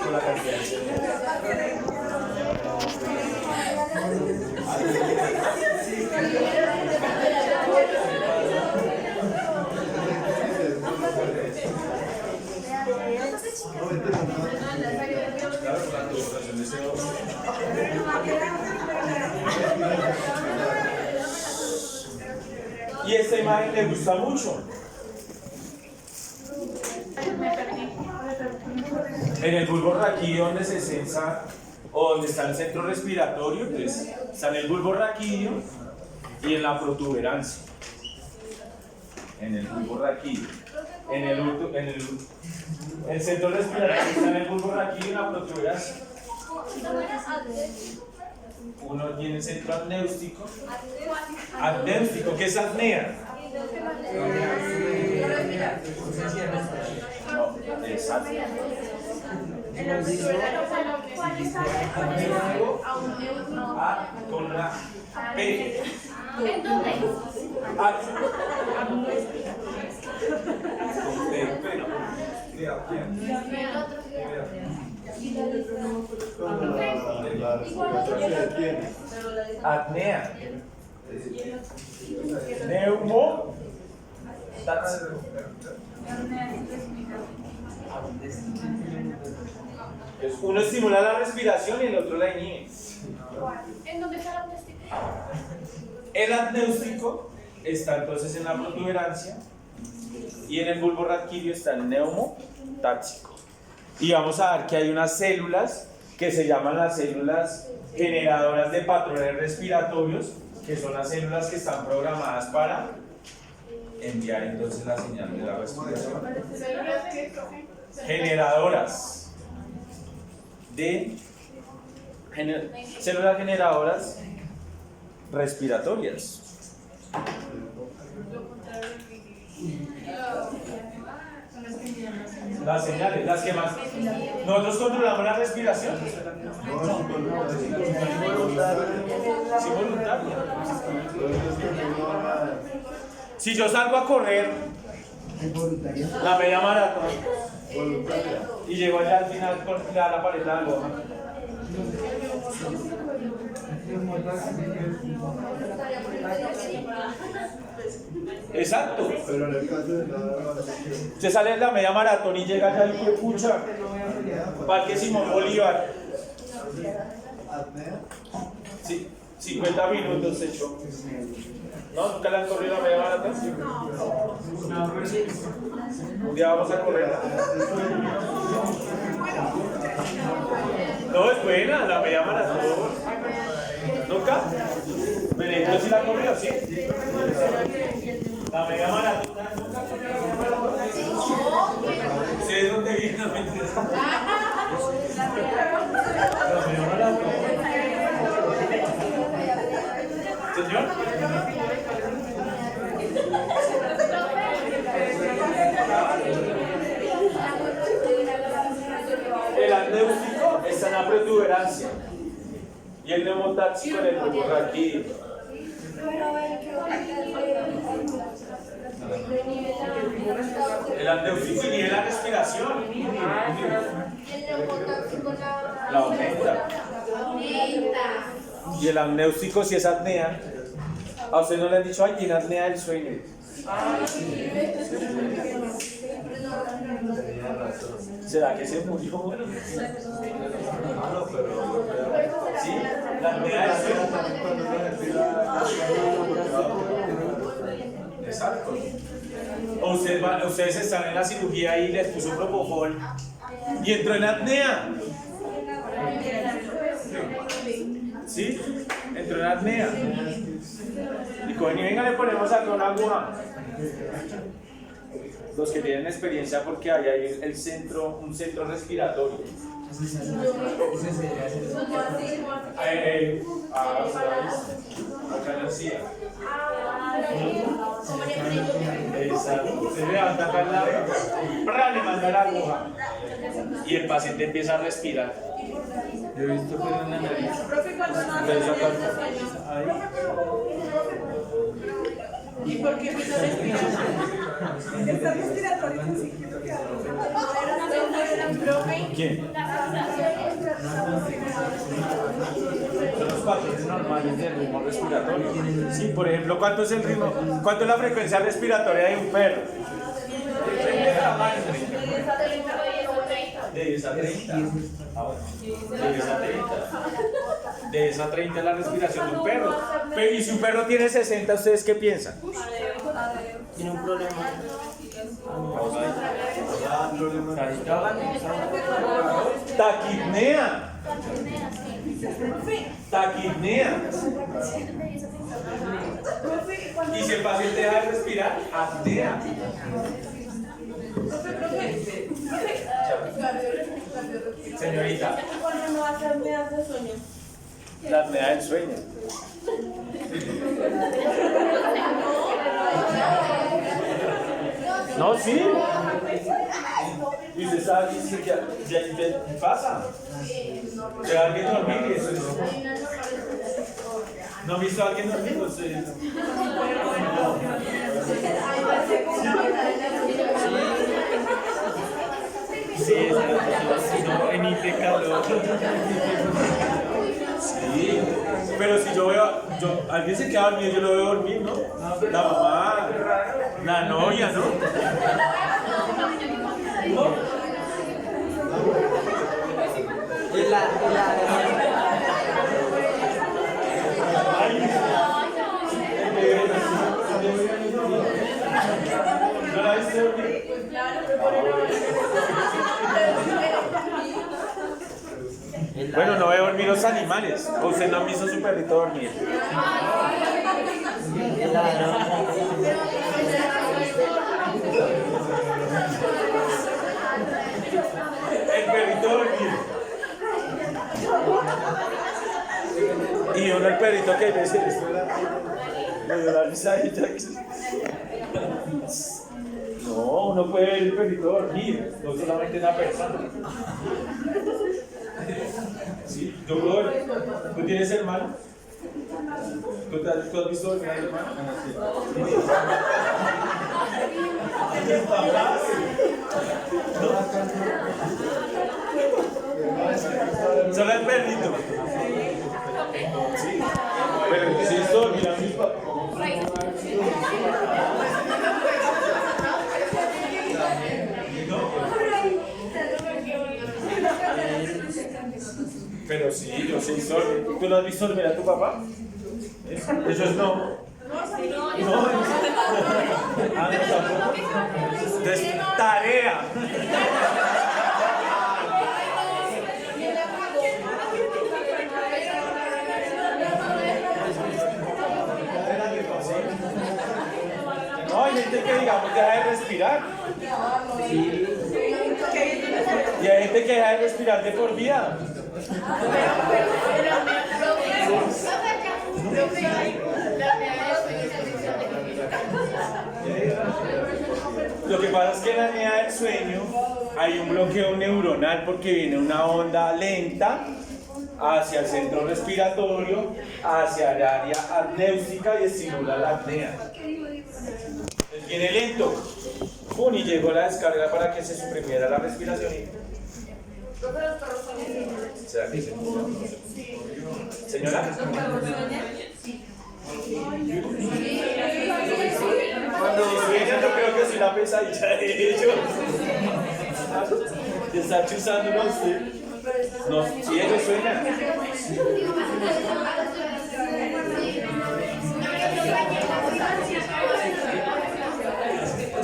Por la cantidad. Y esta imagen le gusta mucho. En el bulbo raquídeo donde se sensa o donde está el centro respiratorio, pues está en el bulbo raquídeo y en la protuberancia. En el bulbo raquídeo. El centro respiratorio está en el bulbo raquídeo y en la protuberancia. Uno tiene el centro apnéustico. Apnéustico, ¿qué es apnea? No, es apnea. A con la P. ¿En dónde? Con P, pero. Apnea. Neumo. Uno estimula la respiración y el otro la inhibe. ¿En dónde está la testícula? El apnéustico está entonces en la protuberancia y en el bulbo raquídeo está el neumotáxico. Y vamos a ver que hay unas células que se llaman las células generadoras de patrones respiratorios, que son las células que están programadas para enviar entonces la señal de la respiración. Generadoras de células generadoras respiratorias. Las señales, las que más. ¿Nosotros controlamos la respiración? Sí, voluntaria. Si yo salgo a correr la media maratón y llego allá al final con la paleta de goma, exacto. Pero en el caso de Usted sale en la media maratón y llega allá y pucha, Parque Simón Bolívar. Sí, 50 minutos hecho. ¿No? ¿Nunca le han corrido la media maratón? Un día vamos a correr. No, es buena la media maratón. ¿Nunca? Benedito sí la ha corrido, ¿sí? La media maratón. ¿Nunca ha corrido la media maratón? ¿Sí de dónde viene la media maratón? La media maratón. ¿Señor? El apnéustico está en la protuberancia y el neumotáxico en el bulbo raquídeo. El apnéustico inhibe la respiración. La aumenta. Y el apnéustico, si es apnea, a usted no le han dicho, ay, tiene apnea del sueño. ¿Será que se murió? Sí, la apnea del sueño. Exacto. O ustedes están en la cirugía y les puso propofol y entró en apnea. ¿Sí? Entró en apnea. Y cogen y venga, le ponemos acá una aguja. Los que tienen experiencia, porque hay ahí un centro respiratorio. Acá en la silla. Exacto. Se levanta acá al lado, le manda la aguja. Y el paciente empieza a respirar. Yo he visto que en la nariz. ¿Y por qué empieza a respirar? Está respiratorio. ¿Quién? Son los patrones normales del ritmo respiratorio. Sí, por ejemplo, ¿cuánto es el ritmo? ¿Cuánto es la frecuencia respiratoria de un perro? De 10 a 30. De 10 a 30. De 10 a 30 es la respiración de un perro. Pero, y si un perro tiene 60, ¿ustedes qué piensan? Tiene un problema. Taquipnea. Taquipnea. Y si el paciente deja de respirar, apnea. Señorita. Cuando no hace apnea de sueño. La apnea del sueño. No, sí. Y se sabe que ya pasa. Se va alguien dormir y eso es. ¿No han visto a alguien dormir? Sí, no, emite calor. Sí, pero si yo veo, alguien se queda dormido, yo lo veo dormir, ¿no? La mamá, la novia, ¿no? ¿No la viste dormir? Bueno, no veo dormir los animales. ¿O usted no han visto a su perrito dormir? El perrito dormir. Y uno el perrito que ve se le dio la risadita. No, uno puede ver el perrito dormir, no solamente una persona. Sí, yo puedo ver. ¿Tú tienes hermano? ¿Tú has visto dormir a tu hermano? ¿Tienes papás? ¿No? Solo el perrito. Sí. Pero si esto dormir a mis papás. Pero sí, yo sí soy. ¿Tú lo has visto dormir a tu papá? Eso es no. No. Ah, no, tampoco. Entonces, tarea. No, hay gente que digamos deja de respirar. Y hay gente que deja de respirar de por vida. Lo que pasa es que en la apnea del sueño hay un bloqueo neuronal porque viene una onda lenta hacia el centro respiratorio, hacia el área apnéutica y estimula la apnea. Entonces viene lento. ¡Pum! Y llegó la descarga para que se suprimiera la respiración. ¿Será que sí? ¿Señora? Cuando sueñan, yo creo que soy la pesadilla de ellos. ¿Te está chuzando uno usted? No, sí, ellos sueñan.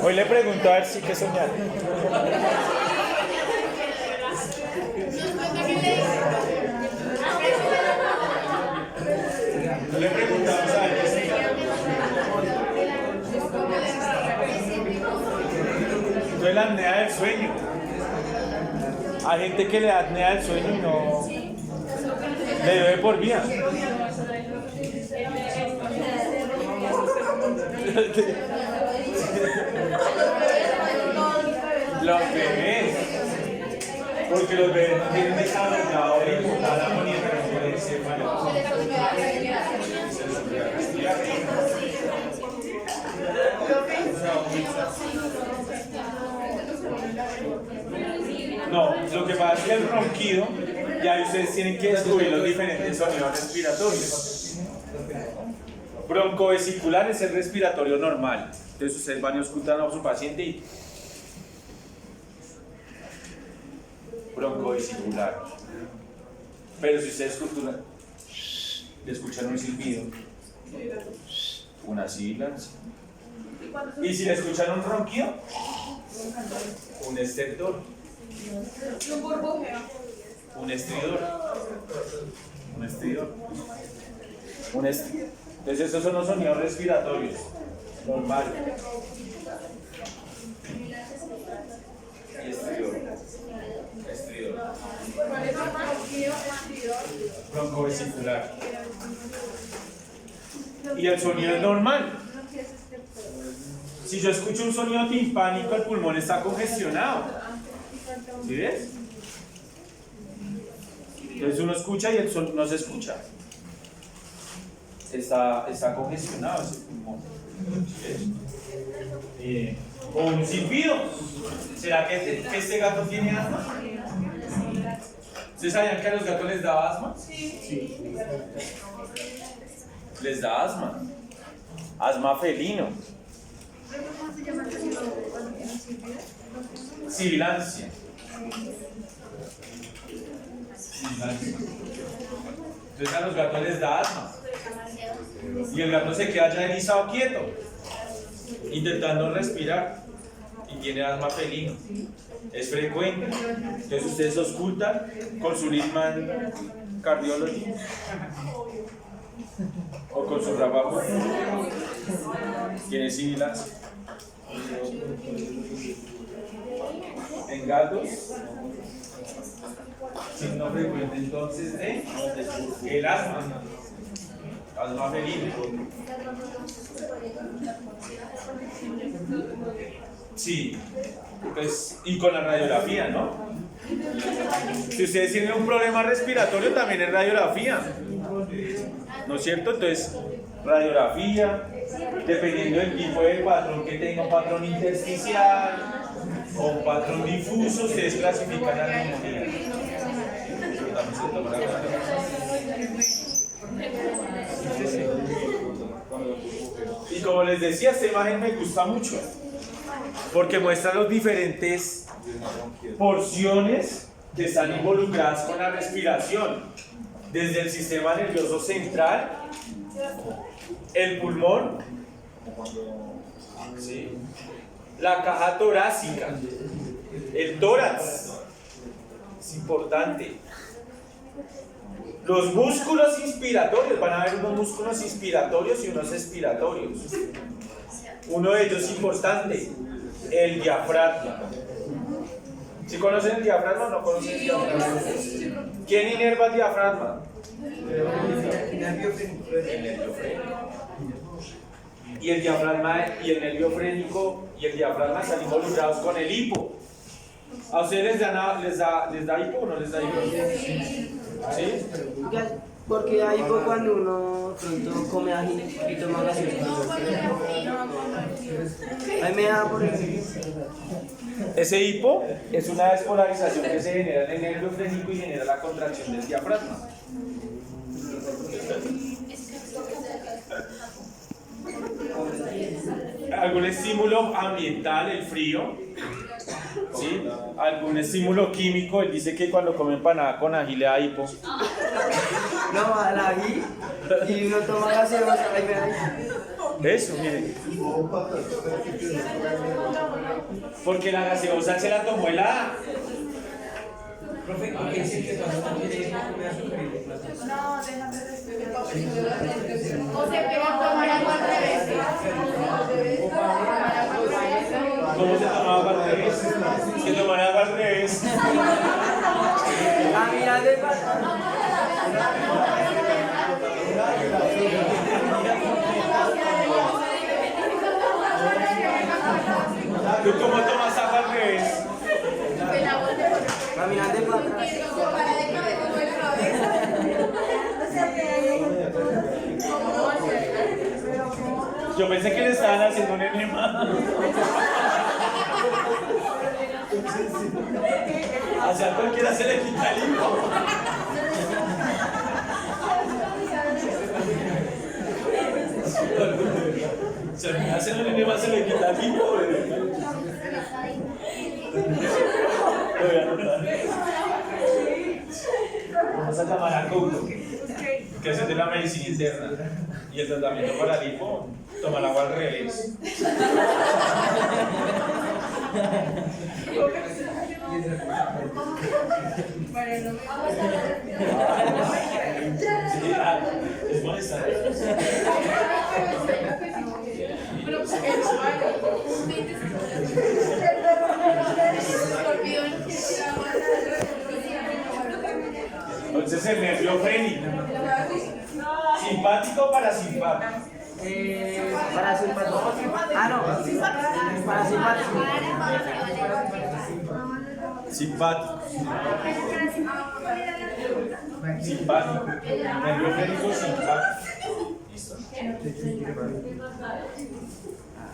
Hoy le pregunto a ver si que soñar. Le preguntamos a ellos. Entonces la apnea del sueño. Hay gente que le da apnea del sueño y no le debe por vida. Los bebés, porque los bebés tienen desarrollado el hipotálamo y el encéfalo. No, lo que pasa es que el ronquido, ya ustedes tienen que descubrir los diferentes sonidos respiratorios. Broncovesicular es el respiratorio normal. Entonces ustedes van y escuchan a su paciente y broncovesicular. Pero si ustedes escuchan un silbido, una sibilancia. Y si le escuchan un ronquido, un estertor, un estridor, Entonces esos son los sonidos respiratorios normales. Y estridor. Broncovesicular. Y el sonido es normal. Si yo escucho un sonido timpánico, el pulmón está congestionado. ¿Sí ves? Entonces uno escucha y el sonido no se escucha. Está congestionado ese pulmón. ¿Sí ves? O un silbido. ¿Será que este gato tiene asma? ¿Ustedes sabían que a los gatos les da asma? Sí. Les da asma. Asma felino. ¿Cómo se llama cuando tiene silbido? Sibilancia. Entonces a los gatos les da asma. Y el gato se queda ya erizado quieto, intentando respirar. Y tiene asma felino. Es frecuente. Entonces ustedes auscultan con su Littman Cardiology o con su trabajo. Tiene sibilancia. En gatos, signo frecuente entonces de el asma felino. Sí, pues, y con la radiografía, ¿no? Si ustedes tienen un problema respiratorio, también es radiografía, ¿no es cierto? Entonces, radiografía, dependiendo del tipo de patrón que tenga, un patrón intersticial o un patrón difuso, ustedes clasifican la neumonía. Y como les decía, esta imagen me gusta mucho porque muestra las diferentes porciones que están involucradas con la respiración, desde el sistema nervioso central, el pulmón, ¿sí?, la caja torácica, el tórax, es importante. Los músculos inspiratorios, van a haber unos músculos inspiratorios y unos expiratorios. Uno de ellos importante, el diafragma. ¿Sí conocen el diafragma o no conocen el diafragma? ¿Quién inerva el diafragma? El nervio frénico. Y el diafragma y el nervio frénico y el diafragma están involucrados con el hipo. ¿A ustedes les da hipo o no les da hipo? ¿Sí? Porque hay hipo cuando uno pronto come ají y toma gaseosa. Ahí me da por eso. Ese hipo es una despolarización que se genera en el nervio frénico y genera la contracción del diafragma. Algún estímulo ambiental, el frío, ¿sí? Algún estímulo químico, él dice que cuando come empanada con ají le da hipo. No, al ají y uno toma gaseosa, ahí me da hipo. Eso, miren. Porque la gaseosa se la tomó helada. Profe, ¿qué dice que cuando uno quiere ir a comer azúcar? No, déjame respirar. O se pega a tomar agua al revés. ¿Cómo se tomaba al revés? Se tomaba agua al revés. A mirar de patrón. ¿Tú cómo tomas agua al revés? Caminar de patrón. Yo pensé que le estaban haciendo un enema. Hacia cualquiera se le quita el hipo. Si a mí hacen el enema se le quita el hipo, ¿verdad? Lo voy a anotar. Vamos a llamar a Coco, que es de la medicina interna. Y el tratamiento para el hipo, toma el agua al revés. Sí, es molestar. Entonces el nervio frénico. ¿Simpático o parasimpático? Parasimpático. Ah, no. Parasimpático. Simpático. Simpático. Nervio frénico simpático. Listo.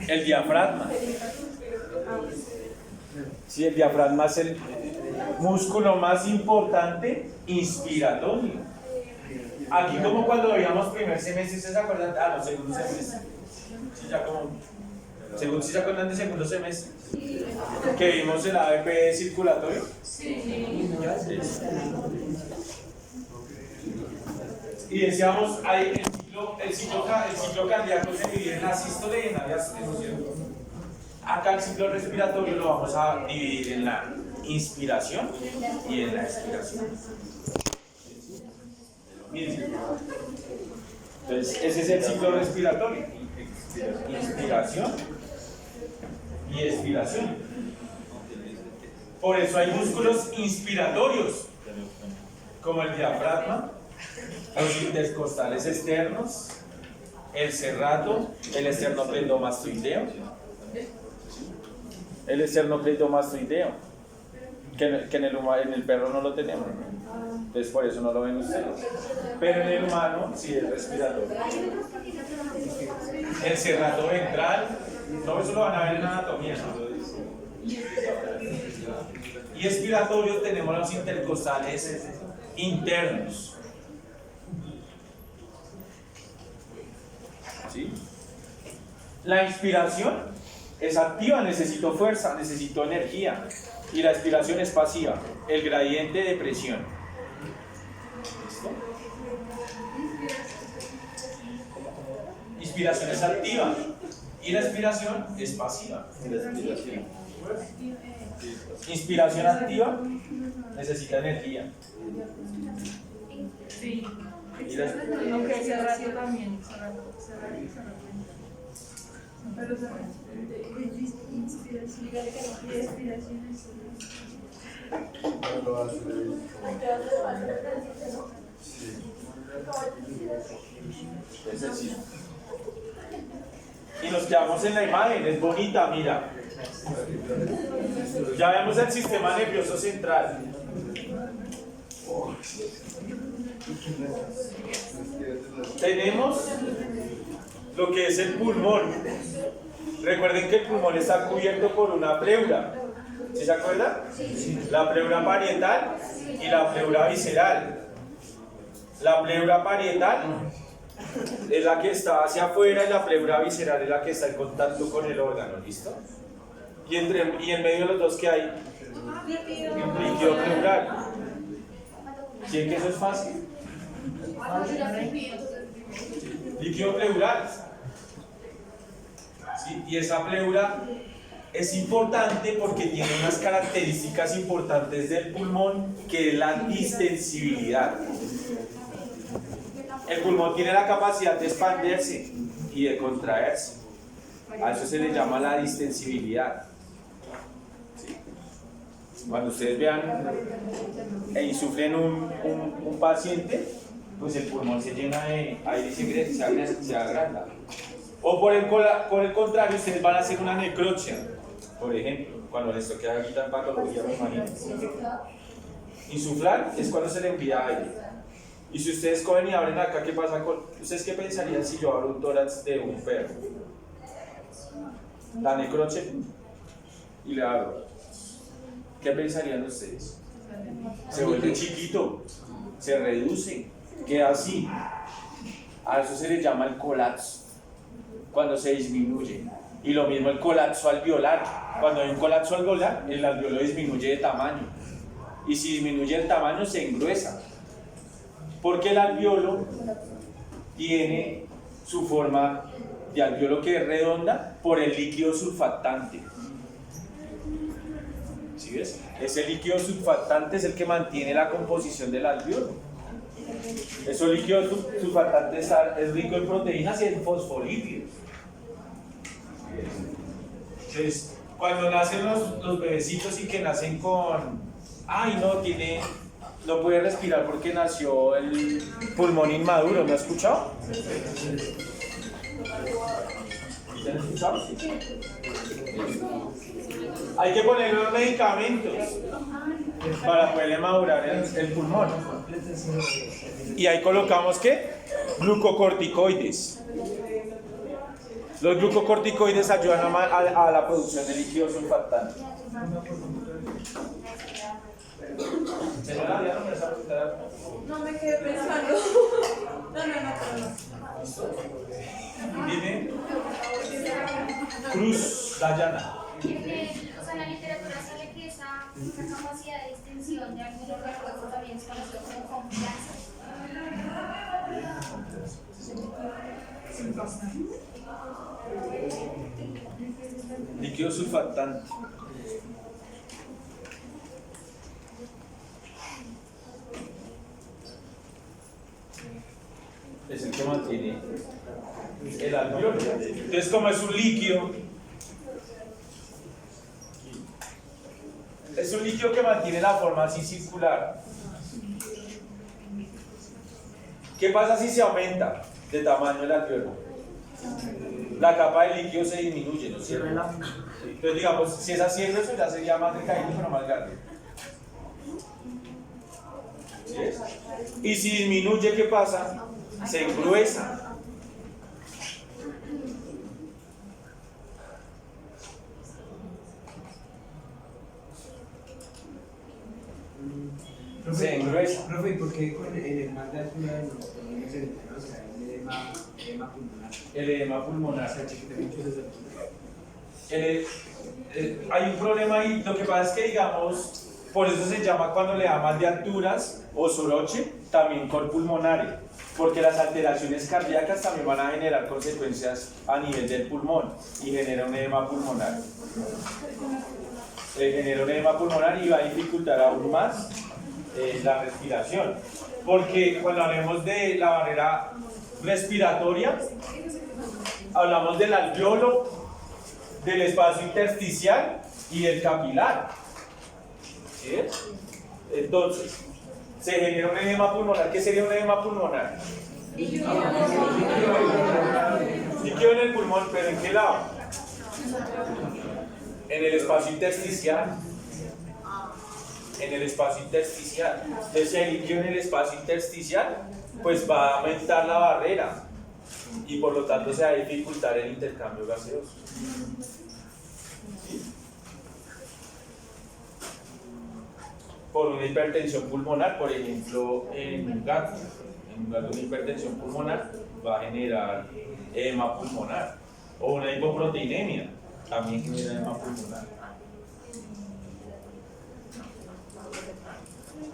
El diafragma. Sí, el diafragma es el músculo más importante inspiratorio. Aquí como cuando veíamos primer semestre, ¿se acuerdan? Ah, no, segundo semestre. Sí, ya como... ¿Sí se acuerdan de segundo semestre? Que vimos el ABP circulatorio. Sí. Y decíamos, ahí el ciclo cardíaco se divide en la sístole y en la diástole, ¿no es cierto? Acá el ciclo respiratorio lo vamos a dividir en la inspiración y en la expiración. Miren. Entonces, ese es el ciclo respiratorio. Inspiración y expiración. Por eso hay músculos inspiratorios, como el diafragma, los intercostales externos, el serrato, el esternocleidomastoideo, que en el perro no lo tenemos, ¿no? Entonces por eso no lo ven ustedes. Pero en el humano sí es respiratorio. El serrato ventral, todo eso lo van a ver en anatomía, ¿no? Y expiratorio tenemos los intercostales internos. ¿Sí? La inspiración es activa, necesito fuerza, necesito energía. Y la expiración es pasiva, el gradiente de presión. ¿Listo? Inspiración es activa y la expiración es pasiva. Inspiración activa necesita energía. Sí. Y la Aunque ese ratio también. Pero es decir, y nos quedamos en la imagen, es bonita, mira. Ya vemos el sistema nervioso central. Tenemos lo que es el pulmón. Recuerden que el pulmón está cubierto por una pleura. ¿Sí se acuerdan? La pleura parietal y la pleura visceral. La pleura parietal es la que está hacia afuera y la pleura visceral es la que está en contacto con el órgano, ¿listo? Y en medio de los dos, ¿qué hay? Líquido pleural. ¿Sí que eso es fácil? Líquido pleural. ¿Sí? Y esa pleura es importante porque tiene unas características importantes del pulmón, que es la distensibilidad. El pulmón tiene la capacidad de expandirse y de contraerse. A eso se le llama la distensibilidad. ¿Sí? Cuando ustedes vean e insuflen un paciente, pues el pulmón se llena de aire y se agranda. O por el contrario, ustedes van a hacer una necropsia, por ejemplo, cuando les toque ahorita en patología, me imagino. Insuflar es cuando se le envía aire. Y si ustedes cogen y abren acá, ¿qué pasa con...? ¿Ustedes qué pensarían si yo abro un tórax de un perro? La necropsia y le abro. ¿Qué pensarían ustedes? Se vuelve chiquito, se reduce, queda así. A eso se le llama el colapso, cuando se disminuye. Y lo mismo el colapso alveolar. Cuando hay un colapso alveolar, el alveolo disminuye de tamaño. Y si disminuye el tamaño, se engruesa. Porque el alveolo tiene su forma de alveolo que es redonda por el líquido surfactante. ¿Sí ves? Ese líquido surfactante es el que mantiene la composición del alveolo. Ese líquido surfactante es rico en proteínas y en fosfolípidos. Entonces, cuando nacen los bebecitos y que nacen con... Ay, no puede respirar porque nació el pulmón inmaduro, ¿me has escuchado? ¿Te has escuchado? Sí. Hay que ponerle los medicamentos para poderle madurar el pulmón. Y ahí colocamos, ¿qué? Glucocorticoides. Los glucocorticoides ayudan a la producción de líquido surfactante. No me quedé pensando. No. Dime. Cruz Dayana. O sea, en la literatura sale que esa capacidad de extensión de algunos recuerdos también es conocido como confianza. Líquido surfactante. Es el que mantiene el alveolo. Entonces, como es un líquido, que mantiene la forma así circular. ¿Qué pasa si se aumenta de tamaño el alveolo? La capa de líquido se disminuye, ¿no es cierto? Entonces, digamos, si es así, eso ya sería más decaído, pero más grande. ¿Sí es? Y si disminuye, ¿qué pasa? Se engruesa. Se engruesa. Profe, ¿y por qué con el mal de altura de los pulmones se enteran, o sea, el edema pulmonar? El edema pulmonar. O sea, chiquita, muchos Hay un problema ahí. Lo que pasa es que, digamos, por eso se llama cuando le da mal de alturas o soroche, también cor pulmonare, porque las alteraciones cardíacas también van a generar consecuencias a nivel del pulmón y genera un edema pulmonar. Genera un edema pulmonar y va a dificultar aún más la respiración, porque cuando hablemos de la barrera respiratoria, hablamos del alveolo, del espacio intersticial y del capilar. ¿Sí? Entonces, se genera un edema pulmonar. ¿Qué sería un edema pulmonar? Líquido en el pulmón, pero ¿en qué lado? En el espacio intersticial. En el espacio intersticial. Entonces, si hay líquido en el espacio intersticial, pues va a aumentar la barrera y por lo tanto se va a dificultar el intercambio gaseoso. ¿Sí? Por una hipertensión pulmonar, por ejemplo, en un gato una hipertensión pulmonar va a generar edema pulmonar, o una hipoproteinemia también genera edema pulmonar.